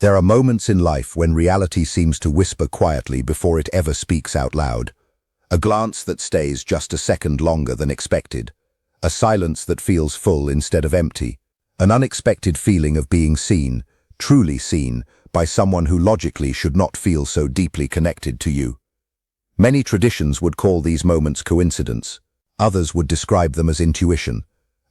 There are moments in life when reality seems to whisper quietly before it ever speaks out loud. A glance that stays just a second longer than expected. A silence that feels full instead of empty. An unexpected feeling of being seen, truly seen, by someone who logically should not feel so deeply connected to you. Many traditions would call these moments coincidence. Others would describe them as intuition.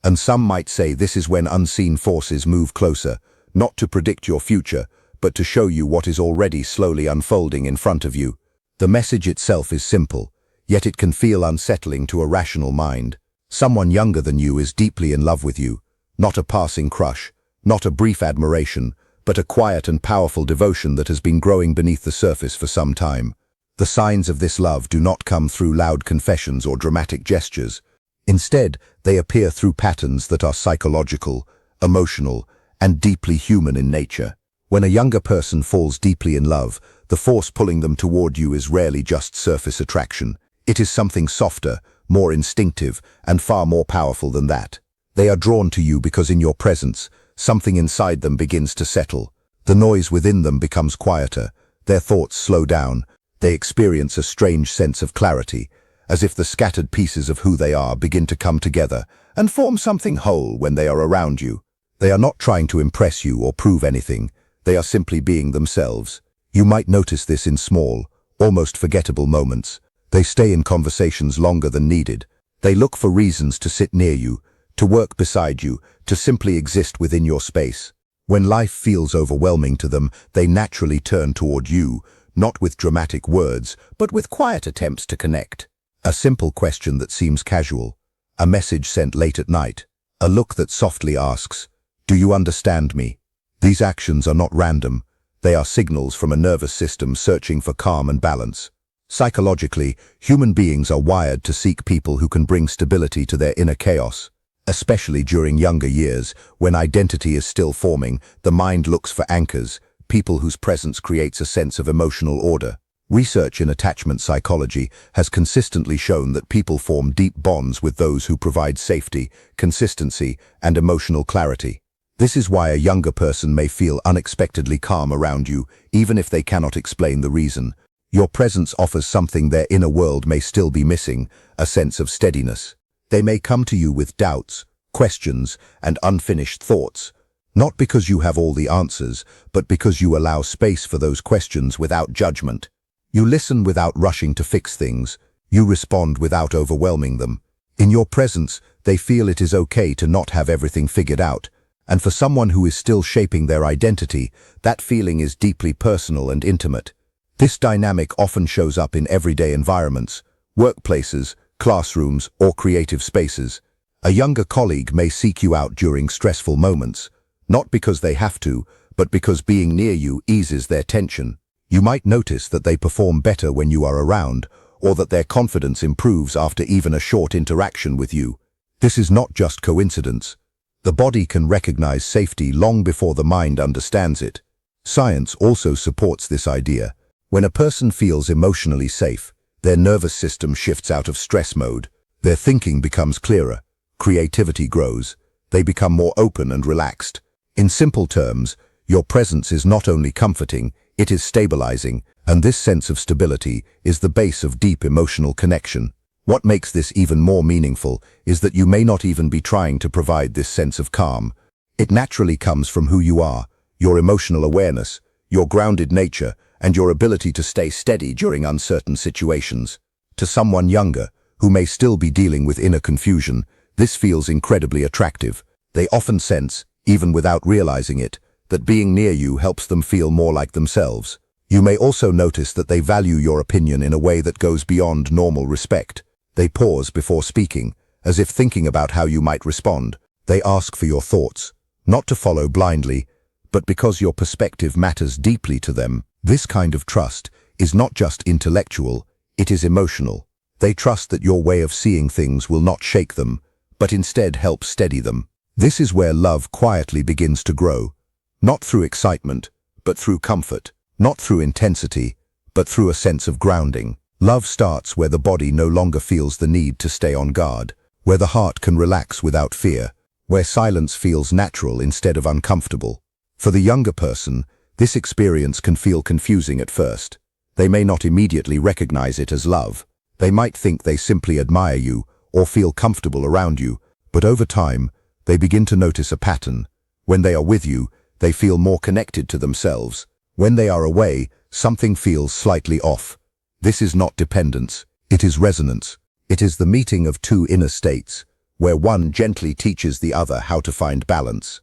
And some might say this is when unseen forces move closer, not to predict your future, but to show you what is already slowly unfolding in front of you. The message itself is simple, yet it can feel unsettling to a rational mind. Someone younger than you is deeply in love with you, not a passing crush, not a brief admiration, but a quiet and powerful devotion that has been growing beneath the surface for some time. The signs of this love do not come through loud confessions or dramatic gestures. Instead, they appear through patterns that are psychological, emotional, and deeply human in nature. When a younger person falls deeply in love, the force pulling them toward you is rarely just surface attraction. It is something softer, more instinctive, and far more powerful than that. They are drawn to you because in your presence, something inside them begins to settle. The noise within them becomes quieter. Their thoughts slow down. They experience a strange sense of clarity, as if the scattered pieces of who they are begin to come together and form something whole when they are around you. They are not trying to impress you or prove anything. They are simply being themselves. You might notice this in small, almost forgettable moments. They stay in conversations longer than needed. They look for reasons to sit near you, to work beside you, to simply exist within your space. When life feels overwhelming to them, they naturally turn toward you, not with dramatic words, but with quiet attempts to connect. A simple question that seems casual, a message sent late at night, a look that softly asks, "Do you understand me?" These actions are not random. They are signals from a nervous system searching for calm and balance. Psychologically, human beings are wired to seek people who can bring stability to their inner chaos. Especially during younger years, when identity is still forming, the mind looks for anchors, people whose presence creates a sense of emotional order. Research in attachment psychology has consistently shown that people form deep bonds with those who provide safety, consistency, and emotional clarity. This is why a younger person may feel unexpectedly calm around you, even if they cannot explain the reason. Your presence offers something their inner world may still be missing, a sense of steadiness. They may come to you with doubts, questions, and unfinished thoughts, not because you have all the answers, but because you allow space for those questions without judgment. You listen without rushing to fix things. You respond without overwhelming them. In your presence, they feel it is okay to not have everything figured out. And for someone who is still shaping their identity, that feeling is deeply personal and intimate. This dynamic often shows up in everyday environments, workplaces, classrooms, or creative spaces. A younger colleague may seek you out during stressful moments, not because they have to, but because being near you eases their tension. You might notice that they perform better when you are around, or that their confidence improves after even a short interaction with you. This is not just coincidence. The body can recognize safety long before the mind understands it. Science also supports this idea. When a person feels emotionally safe, their nervous system shifts out of stress mode. Their thinking becomes clearer. Creativity grows. They become more open and relaxed. In simple terms, your presence is not only comforting, it is stabilizing, and this sense of stability is the base of deep emotional connection. What makes this even more meaningful is that you may not even be trying to provide this sense of calm. It naturally comes from who you are, your emotional awareness, your grounded nature, and your ability to stay steady during uncertain situations. To someone younger, who may still be dealing with inner confusion, this feels incredibly attractive. They often sense, even without realizing it, that being near you helps them feel more like themselves. You may also notice that they value your opinion in a way that goes beyond normal respect. They pause before speaking, as if thinking about how you might respond. They ask for your thoughts, not to follow blindly, but because your perspective matters deeply to them. This kind of trust is not just intellectual, it is emotional. They trust that your way of seeing things will not shake them, but instead help steady them. This is where love quietly begins to grow, not through excitement, but through comfort, not through intensity, but through a sense of grounding. Love starts where the body no longer feels the need to stay on guard, where the heart can relax without fear, where silence feels natural instead of uncomfortable. For the younger person, This experience can feel confusing at first. They may not immediately recognize it as love. They might think they simply admire you or feel comfortable around you, but over time, they begin to notice a pattern. When they are with you, they feel more connected to themselves. When they are away, something feels slightly off. This is not dependence, it is resonance. It is the meeting of two inner states, where one gently teaches the other how to find balance.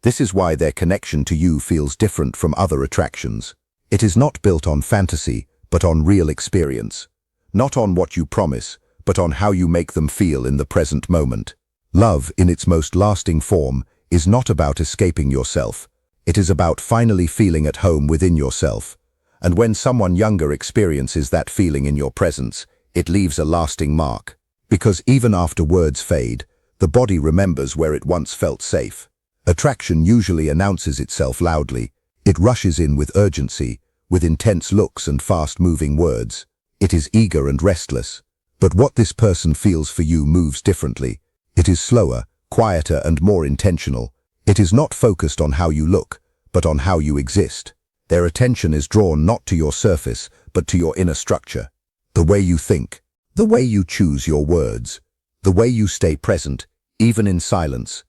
This is why their connection to you feels different from other attractions. It is not built on fantasy, but on real experience. Not on what you promise, but on how you make them feel in the present moment. Love, in its most lasting form, is not about escaping yourself. It is about finally feeling at home within yourself. And when someone younger experiences that feeling in your presence, it leaves a lasting mark. Because even after words fade, the body remembers where it once felt safe. Attraction usually announces itself loudly. It rushes in with urgency, with intense looks and fast-moving words. It is eager and restless. But what this person feels for you moves differently. It is slower, quieter, and more intentional. It is not focused on how you look, but on how you exist. Their attention is drawn not to your surface, but to your inner structure. The way you think, the way you choose your words, the way you stay present, even in silence.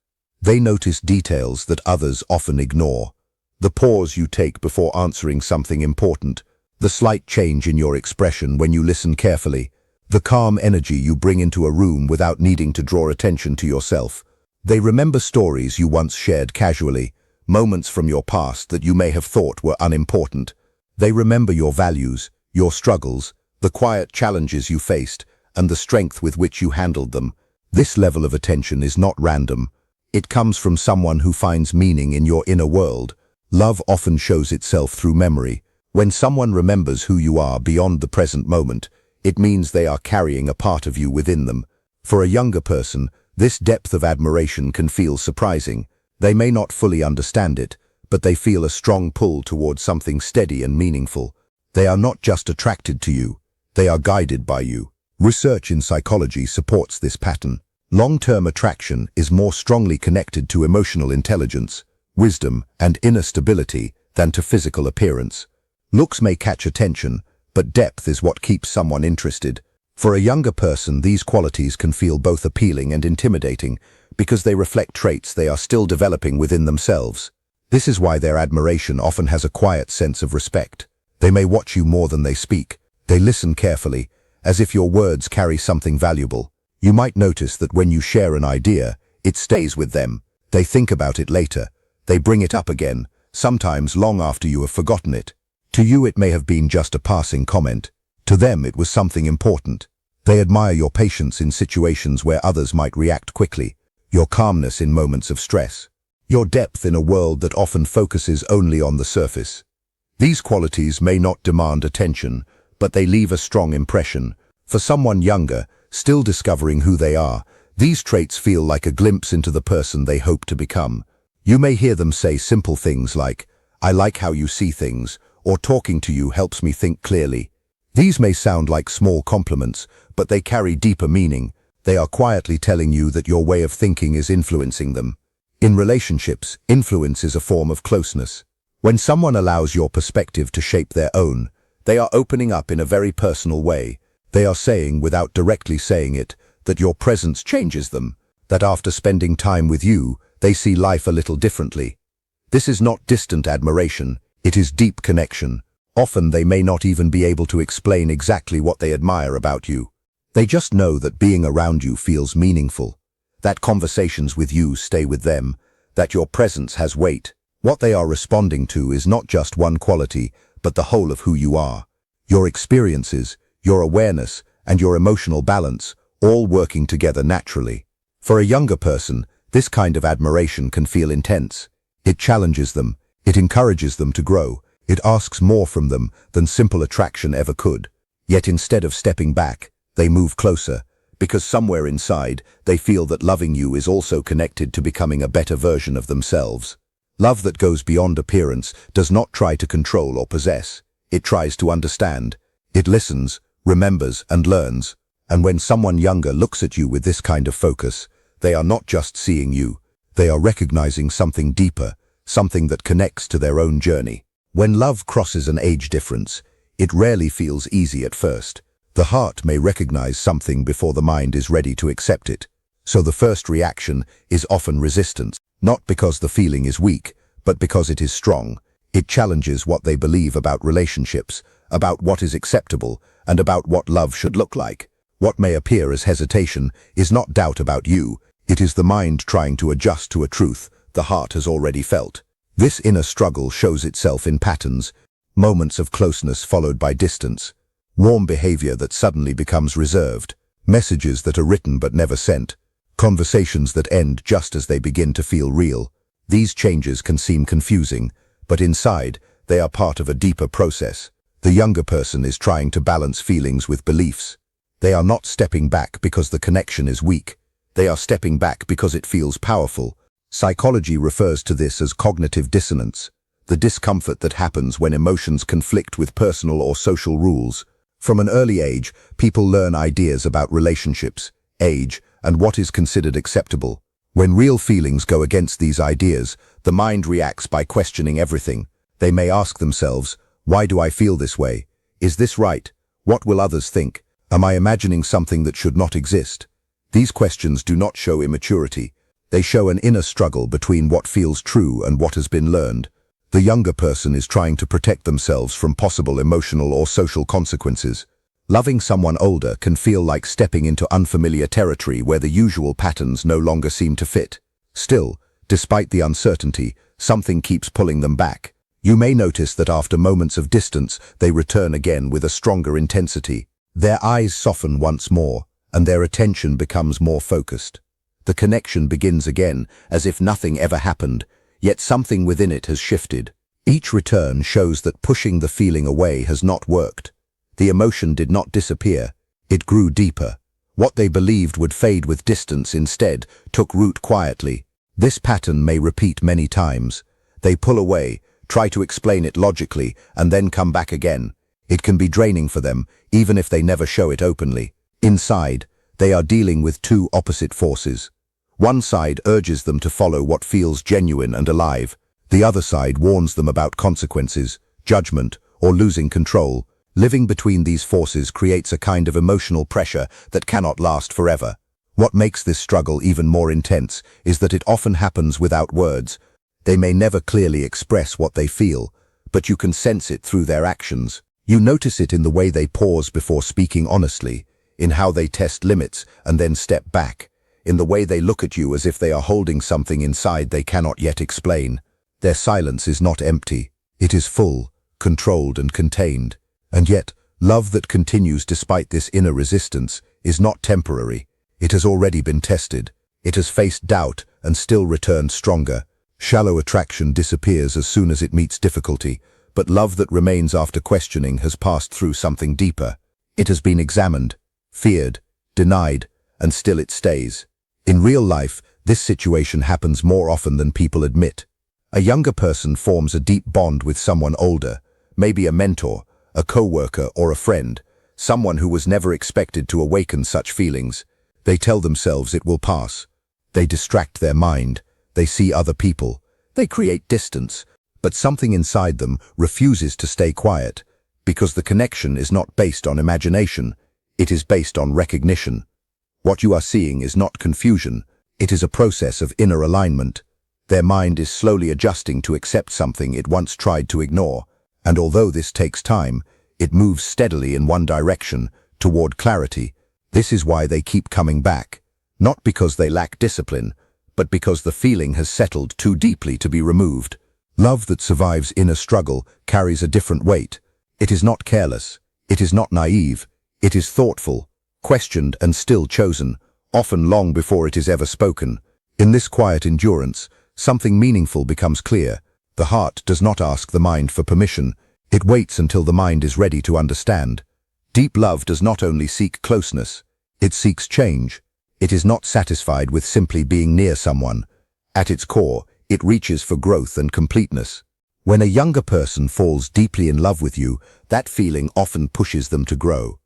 They notice details that others often ignore. The pause you take before answering something important, the slight change in your expression when you listen carefully, the calm energy you bring into a room without needing to draw attention to yourself. They remember stories you once shared casually, moments from your past that you may have thought were unimportant. They remember your values, your struggles, the quiet challenges you faced, and the strength with which you handled them. This level of attention is not random. It comes from someone who finds meaning in your inner world. Love often shows itself through memory. When someone remembers who you are beyond the present moment, it means they are carrying a part of you within them. For a younger person, this depth of admiration can feel surprising. They may not fully understand it, but they feel a strong pull towards something steady and meaningful. They are not just attracted to you, they are guided by you. Research in psychology supports this pattern. Long-term attraction is more strongly connected to emotional intelligence, wisdom, and inner stability than to physical appearance. Looks may catch attention, but depth is what keeps someone interested. For a younger person, these qualities can feel both appealing and intimidating because they reflect traits they are still developing within themselves. This is why their admiration often has a quiet sense of respect. They may watch you more than they speak. They listen carefully, as if your words carry something valuable. You might notice that when you share an idea, it stays with them. They think about it later. They bring it up again, sometimes long after you have forgotten it. To you it may have been just a passing comment. To them it was something important. They admire your patience in situations where others might react quickly, your calmness in moments of stress, your depth in a world that often focuses only on the surface. These qualities may not demand attention, but they leave a strong impression. For someone younger, still discovering who they are, these traits feel like a glimpse into the person they hope to become. You may hear them say simple things like, "I like how you see things," or "Talking to you helps me think clearly." These may sound like small compliments, but they carry deeper meaning. They are quietly telling you that your way of thinking is influencing them. In relationships, influence is a form of closeness. When someone allows your perspective to shape their own, they are opening up in a very personal way. They are saying, without directly saying it, that your presence changes them, that after spending time with you, they see life a little differently. This is not distant admiration, it is deep connection. Often they may not even be able to explain exactly what they admire about you. They just know that being around you feels meaningful, that conversations with you stay with them, that your presence has weight. What they are responding to is not just one quality, but the whole of who you are. Your experiences, your awareness, and your emotional balance, all working together naturally. For a younger person, this kind of admiration can feel intense. It challenges them, it encourages them to grow, it asks more from them than simple attraction ever could. Yet instead of stepping back, they move closer, because somewhere inside, they feel that loving you is also connected to becoming a better version of themselves. Love that goes beyond appearance does not try to control or possess. It tries to understand. It listens, remembers, and learns. And when someone younger looks at you with this kind of focus, they are not just seeing you. They are recognizing something deeper, something that connects to their own journey. When love crosses an age difference, it rarely feels easy at first. The heart may recognize something before the mind is ready to accept it. So the first reaction is often resistance, not because the feeling is weak, but because it is strong. It challenges what they believe about relationships, about what is acceptable, and about what love should look like. What may appear as hesitation is not doubt about you. It is the mind trying to adjust to a truth the heart has already felt. This inner struggle shows itself in patterns, moments of closeness followed by distance, warm behavior that suddenly becomes reserved, messages that are written but never sent, conversations that end just as they begin to feel real. These changes can seem confusing, but inside, they are part of a deeper process. The younger person is trying to balance feelings with beliefs. They are not stepping back because the connection is weak. They are stepping back because it feels powerful. Psychology refers to this as cognitive dissonance, the discomfort that happens when emotions conflict with personal or social rules. From an early age, people learn ideas about relationships, age, and what is considered acceptable. When real feelings go against these ideas, the mind reacts by questioning everything. They may ask themselves, why do I feel this way? Is this right? What will others think? Am I imagining something that should not exist? These questions do not show immaturity. They show an inner struggle between what feels true and what has been learned. The younger person is trying to protect themselves from possible emotional or social consequences. Loving someone older can feel like stepping into unfamiliar territory where the usual patterns no longer seem to fit. Still, despite the uncertainty, something keeps pulling them back. You may notice that after moments of distance, they return again with a stronger intensity. Their eyes soften once more, and their attention becomes more focused. The connection begins again, as if nothing ever happened, yet something within it has shifted. Each return shows that pushing the feeling away has not worked. The emotion did not disappear, it grew deeper. What they believed would fade with distance instead took root quietly. This pattern may repeat many times. They pull away, try to explain it logically, and then come back again. It can be draining for them, even if they never show it openly. Inside, they are dealing with two opposite forces. One side urges them to follow what feels genuine and alive. The other side warns them about consequences, judgment, or losing control. Living between these forces creates a kind of emotional pressure that cannot last forever. What makes this struggle even more intense is that it often happens without words. They may never clearly express what they feel, but you can sense it through their actions. You notice it in the way they pause before speaking honestly, in how they test limits and then step back, in the way they look at you as if they are holding something inside they cannot yet explain. Their silence is not empty. It is full, controlled and contained. And yet, love that continues despite this inner resistance is not temporary. It has already been tested. It has faced doubt and still returned stronger. Shallow attraction disappears as soon as it meets difficulty, but love that remains after questioning has passed through something deeper. It has been examined, feared, denied, and still it stays. In real life, this situation happens more often than people admit. A younger person forms a deep bond with someone older, maybe a mentor, a co-worker or a friend, someone who was never expected to awaken such feelings. They tell themselves it will pass. They distract their mind. They see other people. They create distance. But something inside them refuses to stay quiet, because the connection is not based on imagination. It is based on recognition. What you are seeing is not confusion. It is a process of inner alignment. Their mind is slowly adjusting to accept something it once tried to ignore. And although this takes time, it moves steadily in one direction, toward clarity. This is why they keep coming back. Not because they lack discipline, but because the feeling has settled too deeply to be removed. Love that survives inner struggle carries a different weight. It is not careless. It is not naive. It is thoughtful, questioned and still chosen, often long before it is ever spoken. In this quiet endurance, something meaningful becomes clear. The heart does not ask the mind for permission. It waits until the mind is ready to understand. Deep love does not only seek closeness, it seeks change. It is not satisfied with simply being near someone. At its core, it reaches for growth and completeness. When a younger person falls deeply in love with you, that feeling often pushes them to grow.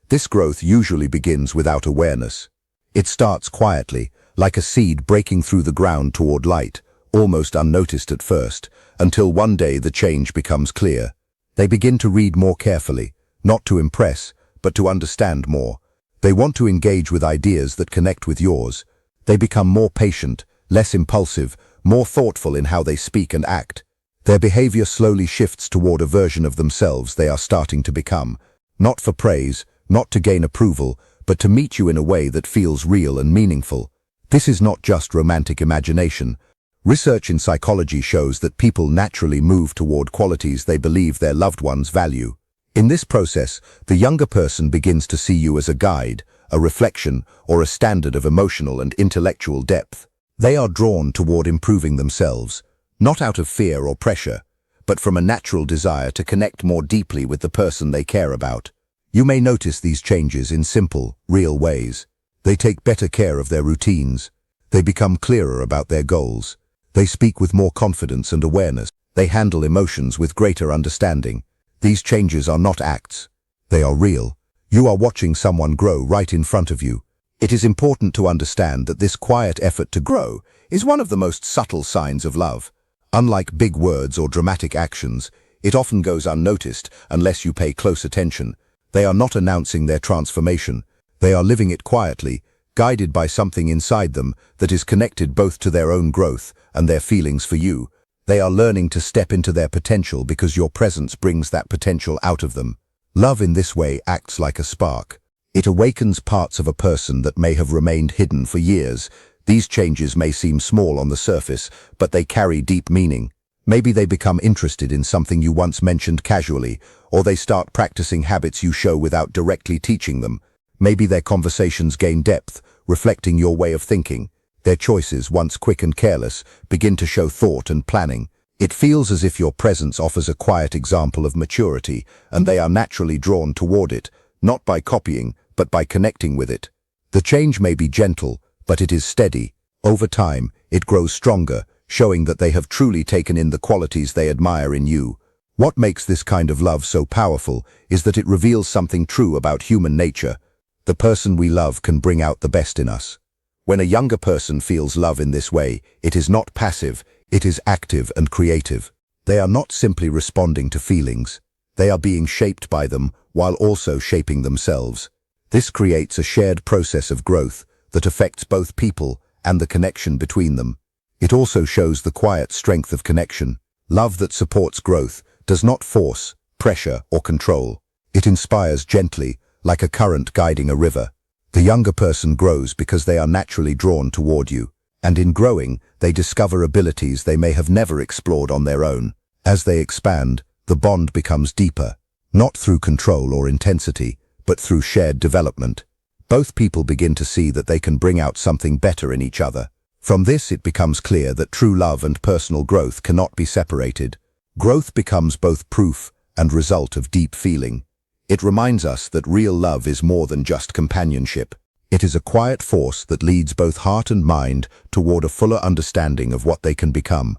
This growth usually begins without awareness. It starts quietly, like a seed breaking through the ground toward light, almost unnoticed at first, until one day the change becomes clear. They begin to read more carefully, not to impress, but to understand more. They want to engage with ideas that connect with yours. They become more patient, less impulsive, more thoughtful in how they speak and act. Their behavior slowly shifts toward a version of themselves they are starting to become, not for praise, not to gain approval, but to meet you in a way that feels real and meaningful. This is not just romantic imagination. Research in psychology shows that people naturally move toward qualities they believe their loved ones value. In this process, the younger person begins to see you as a guide, a reflection, or a standard of emotional and intellectual depth. They are drawn toward improving themselves, not out of fear or pressure, but from a natural desire to connect more deeply with the person they care about. You may notice these changes in simple, real ways. They take better care of their routines. They become clearer about their goals. They speak with more confidence and awareness. They handle emotions with greater understanding. These changes are not acts. They are real. You are watching someone grow right in front of you. It is important to understand that this quiet effort to grow is one of the most subtle signs of love. Unlike big words or dramatic actions, it often goes unnoticed unless you pay close attention. They are not announcing their transformation. They are living it quietly, guided by something inside them that is connected both to their own growth and their feelings for you. They are learning to step into their potential because your presence brings that potential out of them. Love in this way acts like a spark. It awakens parts of a person that may have remained hidden for years. These changes may seem small on the surface, but they carry deep meaning. Maybe they become interested in something you once mentioned casually, or they start practicing habits you show without directly teaching them. Maybe their conversations gain depth, reflecting your way of thinking. Their choices, once quick and careless, begin to show thought and planning. It feels as if your presence offers a quiet example of maturity, and they are naturally drawn toward it, not by copying, but by connecting with it. The change may be gentle, but it is steady. Over time, it grows stronger, showing that they have truly taken in the qualities they admire in you. What makes this kind of love so powerful is that it reveals something true about human nature. The person we love can bring out the best in us. When a younger person feels love in this way, it is not passive, it is active and creative. They are not simply responding to feelings. They are being shaped by them while also shaping themselves. This creates a shared process of growth that affects both people and the connection between them. It also shows the quiet strength of connection. Love that supports growth does not force, pressure, or control. It inspires gently, like a current guiding a river. The younger person grows because they are naturally drawn toward you, and in growing, they discover abilities they may have never explored on their own. As they expand, the bond becomes deeper, not through control or intensity, but through shared development. Both people begin to see that they can bring out something better in each other. From this, it becomes clear that true love and personal growth cannot be separated. Growth becomes both proof and result of deep feeling. It reminds us that real love is more than just companionship. It is a quiet force that leads both heart and mind toward a fuller understanding of what they can become.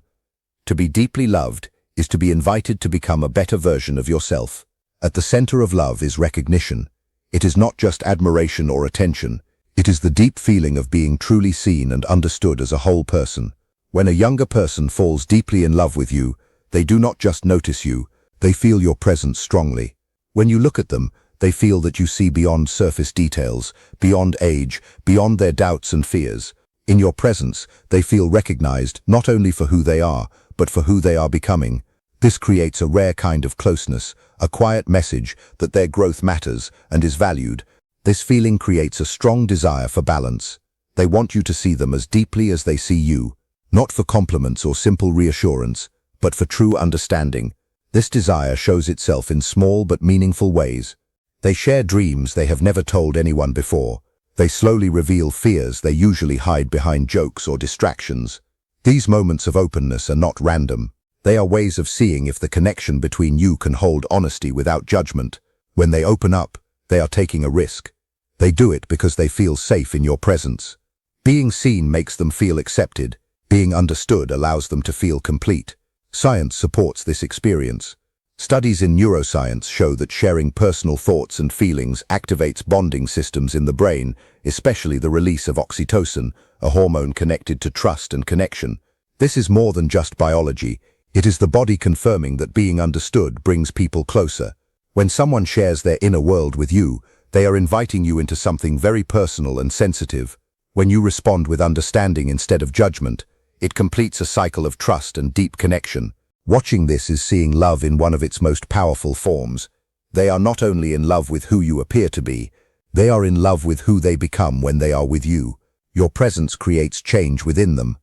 To be deeply loved is to be invited to become a better version of yourself. At the center of love is recognition. It is not just admiration or attention. It is the deep feeling of being truly seen and understood as a whole person. When a younger person falls deeply in love with you, they do not just notice you, they feel your presence strongly. When you look at them, they feel that you see beyond surface details, beyond age, beyond their doubts and fears. In your presence, they feel recognized not only for who they are, but for who they are becoming. This creates a rare kind of closeness, a quiet message that their growth matters and is valued. This feeling creates a strong desire for balance. They want you to see them as deeply as they see you, not for compliments or simple reassurance, but for true understanding. This desire shows itself in small but meaningful ways. They share dreams they have never told anyone before. They slowly reveal fears they usually hide behind jokes or distractions. These moments of openness are not random. They are ways of seeing if the connection between you can hold honesty without judgment. When they open up, they are taking a risk. They do it because they feel safe in your presence. Being seen makes them feel accepted. Being understood allows them to feel complete. Science supports this experience. Studies in neuroscience show that sharing personal thoughts and feelings activates bonding systems in the brain, especially the release of oxytocin, a hormone connected to trust and connection. This is more than just biology. It is the body confirming that being understood brings people closer. When someone shares their inner world with you, they are inviting you into something very personal and sensitive. When you respond with understanding instead of judgment, it completes a cycle of trust and deep connection. Watching this is seeing love in one of its most powerful forms. They are not only in love with who you appear to be, they are in love with who they become when they are with you. Your presence creates change within them,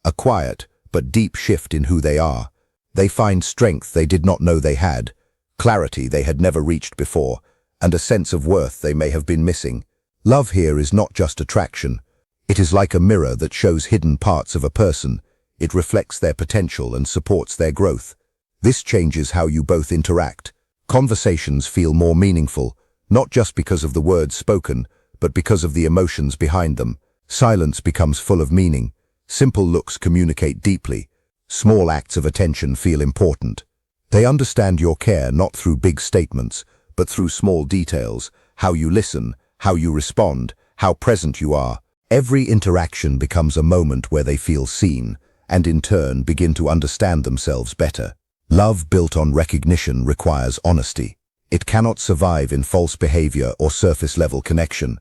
a quiet but deep shift in who they are. They find strength they did not know they had, clarity they had never reached before, and a sense of worth they may have been missing. Love here is not just attraction. It is like a mirror that shows hidden parts of a person. It reflects their potential and supports their growth. This changes how you both interact. Conversations feel more meaningful, not just because of the words spoken, but because of the emotions behind them. Silence becomes full of meaning. Simple looks communicate deeply. Small acts of attention feel important. They understand your care not through big statements, but through small details, how you listen, how you respond, how present you are. Every interaction becomes a moment where they feel seen, and in turn begin to understand themselves better. Love built on recognition requires honesty. It cannot survive in false behavior or surface-level connection.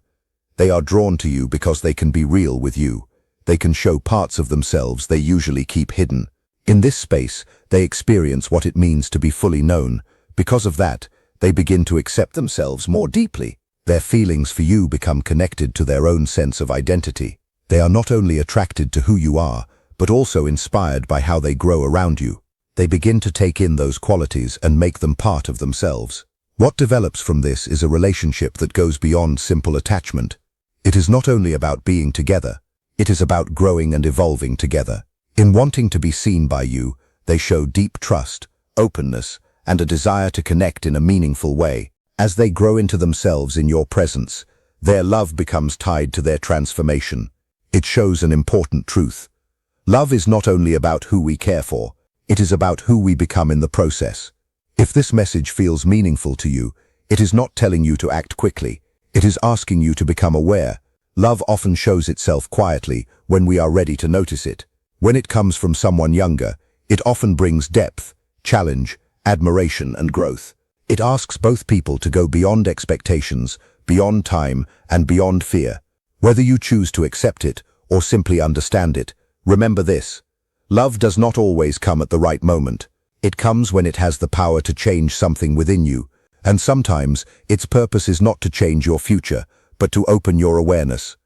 They are drawn to you because they can be real with you. They can show parts of themselves they usually keep hidden. In this space, they experience what it means to be fully known. Because of that, they begin to accept themselves more deeply. Their feelings for you become connected to their own sense of identity. They are not only attracted to who you are, but also inspired by how they grow around you. They begin to take in those qualities and make them part of themselves. What develops from this is a relationship that goes beyond simple attachment. It is not only about being together, it is about growing and evolving together. In wanting to be seen by you, they show deep trust, openness, and a desire to connect in a meaningful way. As they grow into themselves in your presence, their love becomes tied to their transformation. It shows an important truth. Love is not only about who we care for, it is about who we become in the process. If this message feels meaningful to you, it is not telling you to act quickly. It is asking you to become aware. Love often shows itself quietly when we are ready to notice it. When it comes from someone younger, it often brings depth, challenge, admiration, and growth. It asks both people to go beyond expectations, beyond time, and beyond fear. Whether you choose to accept it or simply understand it, remember this: love does not always come at the right moment. It comes when it has the power to change something within you, and sometimes its purpose is not to change your future, but to open your awareness.